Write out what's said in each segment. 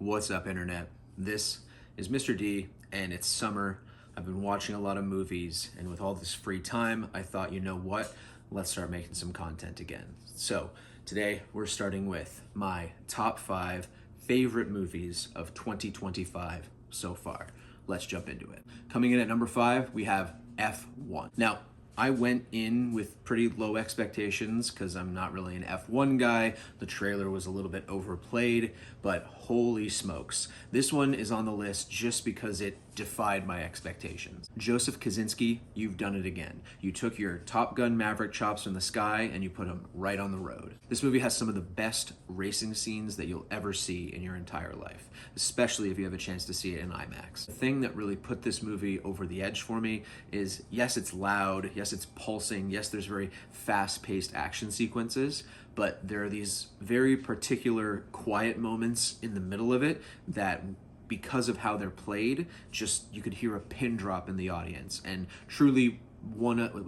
What's up, internet? This is Mr. D, and it's summer. I've been watching a lot of movies, and with all this free time, I thought, you know what? Let's start making some content again. So, today we're starting with my top 5 favorite movies of 2025 so far. Let's jump into it. Coming in at number 5, we have F1. Now, I went in with pretty low expectations because I'm not really an F1 guy. The trailer was a little bit overplayed, but holy smokes. This one is on the list just because it defied my expectations. Joseph Kosinski, you've done it again. You took your Top Gun Maverick chops from the sky and you put them right on the road. This movie has some of the best racing scenes that you'll ever see in your entire life, especially if you have a chance to see it in IMAX. The thing that really put this movie over the edge for me is, yes, it's loud, yes, it's pulsing, yes, there's very fast-paced action sequences, but there are these very particular quiet moments in the middle of it that, because of how they're played, just you could hear a pin drop in the audience. And truly,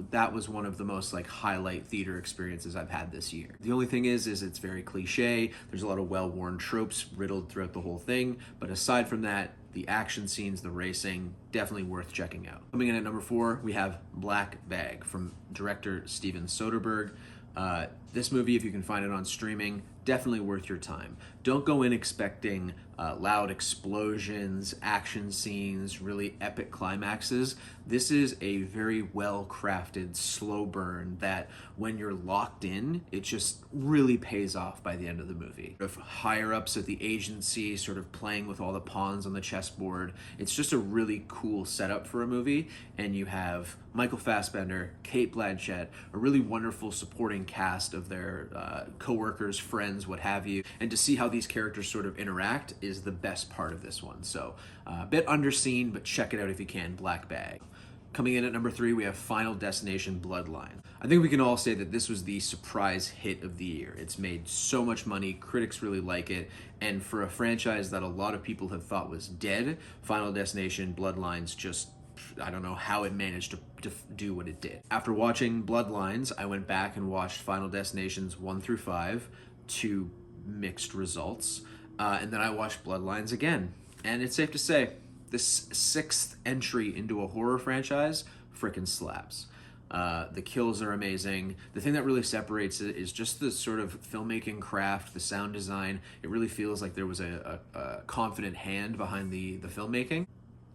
that was one of the most highlight theater experiences I've had this year. The only thing is it's very cliche. There's a lot of well-worn tropes riddled throughout the whole thing, but aside from that, the action scenes, the racing, definitely worth checking out. Coming in at number 4, we have Black Bag from director Steven Soderbergh. This movie, if you can find it on streaming, definitely worth your time. Don't go in expecting loud explosions, action scenes, really epic climaxes. This is a very well-crafted slow burn that when you're locked in, it just really pays off by the end of the movie. If higher-ups at the agency sort of playing with all the pawns on the chessboard, it's just a really cool setup for a movie, and you have Michael Fassbender, Cate Blanchett, a really wonderful supporting cast of their co-workers, friends, what have you, and to see how these characters sort of interact is the best part of this one. So a bit underseen, but check it out if you can. Black Bag. Coming in at number 3, we have Final Destination Bloodline. I think we can all say that this was the surprise hit of the year. It's made so much money, critics really like it, and for a franchise that a lot of people have thought was dead, Final Destination Bloodlines just, I don't know how it managed to do what it did. After watching Bloodlines, I went back and watched Final Destinations 1 through 5, 2 mixed results, and then I watched Bloodlines again. And it's safe to say, this 6th entry into a horror franchise frickin' slaps. The kills are amazing. The thing that really separates it is just the sort of filmmaking craft, the sound design. It really feels like there was a confident hand behind the filmmaking.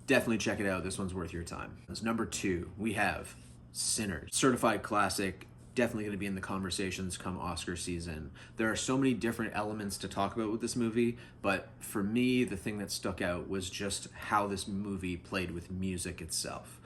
Definitely check it out. This one's worth your time. As number 2, we have Sinners. Certified classic. Definitely going to be in the conversations come Oscar season. There are so many different elements to talk about with this movie, but for me, the thing that stuck out was just how this movie played with music itself.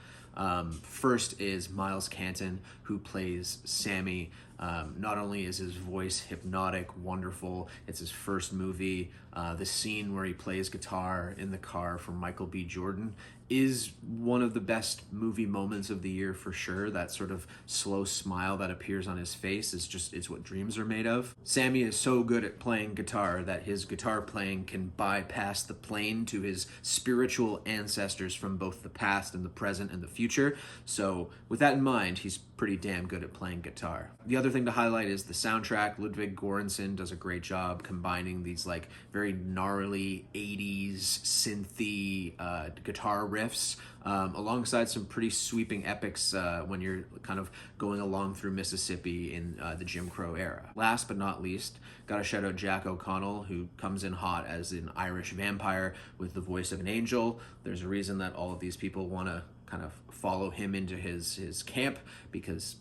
First is Miles Canton, who plays Sammy. Not only is his voice hypnotic, wonderful, it's his first movie. The scene where he plays guitar in the car from Michael B. Jordan is one of the best movie moments of the year for sure. That sort of slow smile that appears on his face is what dreams are made of. Sammy is so good at playing guitar that his guitar playing can bypass the plane to his spiritual ancestors from both the past and the present and the future. So with that in mind, he's pretty damn good at playing guitar. The other thing to highlight is the soundtrack. Ludwig Göransson does a great job combining these very gnarly 80s synthy guitar riffs alongside some pretty sweeping epics when you're kind of going along through Mississippi in the Jim Crow era. Last but not least, gotta shout out Jack O'Connell, who comes in hot as an Irish vampire with the voice of an angel. There's a reason that all of these people want to kind of follow him into his camp, because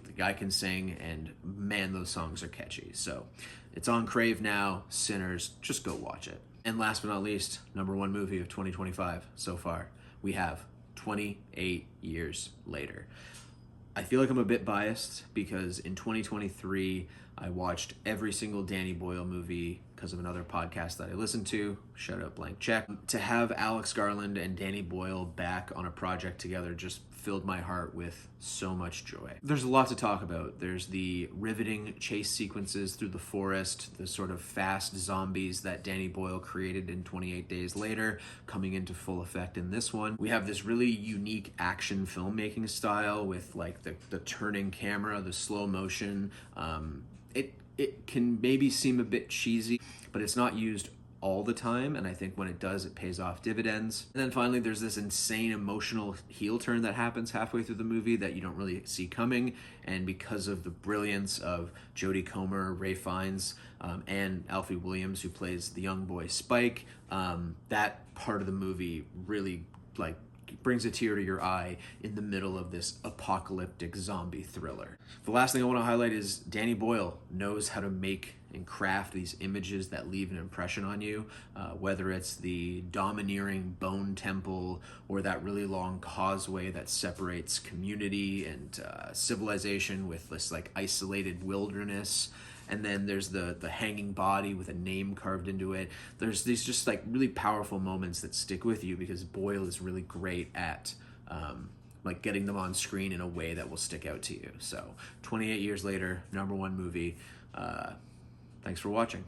the guy can sing, and man, those songs are catchy. So it's on Crave now. Sinners, just go watch it. And last but not least, number 1 movie of 2025 so far, we have 28 Years Later. I feel like I'm a bit biased because in 2023, I watched every single Danny Boyle movie because of another podcast that I listened to. Shout out Blank Check. To have Alex Garland and Danny Boyle back on a project together just filled my heart with so much joy. There's a lot to talk about. There's the riveting chase sequences through the forest, the sort of fast zombies that Danny Boyle created in 28 Days Later coming into full effect in this one. We have this really unique action filmmaking style with the turning camera, the slow motion. It can maybe seem a bit cheesy, but it's not used all the time, and I think when it does, it pays off dividends. And then finally, there's this insane emotional heel turn that happens halfway through the movie that you don't really see coming, and because of the brilliance of Jodie Comer, Ray Fiennes, and Alfie Williams, who plays the young boy Spike, that part of the movie really like brings a tear to your eye in the middle of this apocalyptic zombie thriller. The last thing I want to highlight is Danny Boyle knows how to make and craft these images that leave an impression on you, whether it's the domineering bone temple or that really long causeway that separates community and civilization with this like isolated wilderness. And then there's the hanging body with a name carved into it. There's these just like really powerful moments that stick with you because Boyle is really great at like getting them on screen in a way that will stick out to you. So 28 years later, #1 movie. Thanks for watching.